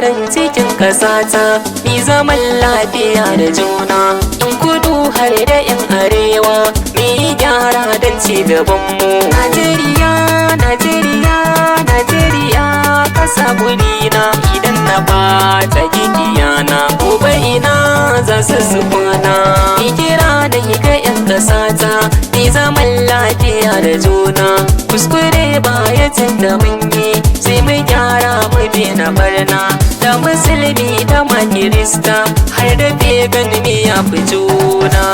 nan cikin ƙasata mi zaman lafiya da juna, in kudu har da yan arewa mi gyara don ci gabanmu. Najeriya, Najeriya, Najeriya, ƙasa gudina idan na bata gidiyana gobe ina za su kwana. Mi kira da ga yan ƙasata mi zaman lafiya da juna, kuskure baya tun da mun yi sai mu gyara mu daina barna, da musulmi da ma kirista har da pagan me ya fi juna.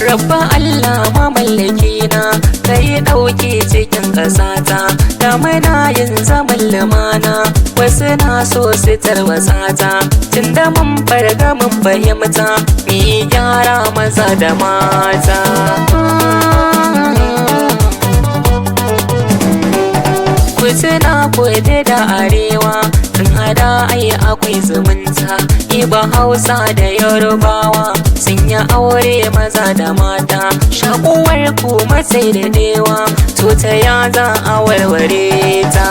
Rabba Allah mamallaki na kai ɗauke cikin ƙasata, da muna yin zaman lumana wasu na so su tarwasata, tunda mun farga mun fahimta mi gyara maza da mata. Suna kudu da arewa sun hada ai akwai zumunta, iba Hausa da Yorubawa sun yi aure maza da mata, shakuwar kuma sai da dewa to ta ya za a warware ta.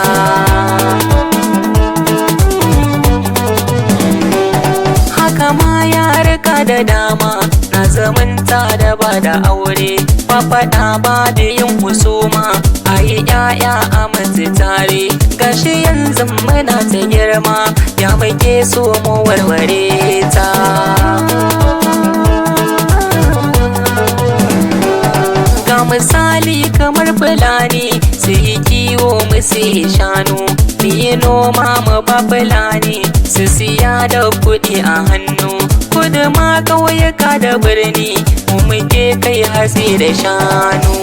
Haka ma ya rika da dama na zamanta da ba da aure, ba faɗa ba da yin husuma a yi ƴaƴa a mace tare, gashi yanzu muna ta girma ya muke so mu warware ta. Ga misali kamar Fulani su yi kiwo mu siye shanu, mu yi noma mu ba Fulani su siya da kuɗi a hannu, kudu ma ƙauyuka da birni mu muke kai hatsi da shanu.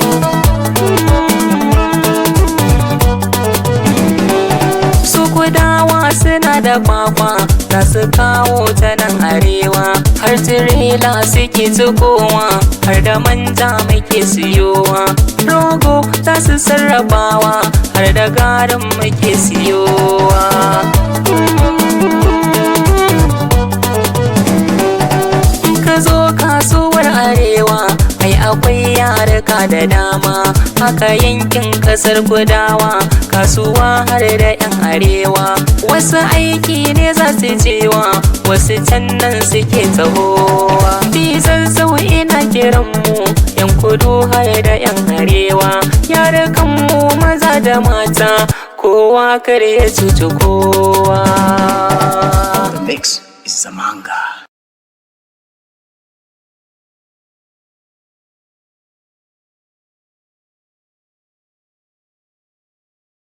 Kudawa suna da kwakwa za su kawo ta nan arewa, har tirela suke tukowa har da manja muke siyowa, rogo za su sarrafawa har da garin muke siyowa. In ka zo kasuwar arewa ai akwai yaruka da dama, haka yankin ƙasar kudawa kasuwa har da yan arewa, wasu aiki ne za su cewa wasu can nan suke tahowa. Bizan sau ina kiran mu yan kudu har da yan arewa, yarukan mu maza da mata kowa kar ya cuci kowa. The mix is Zamanga.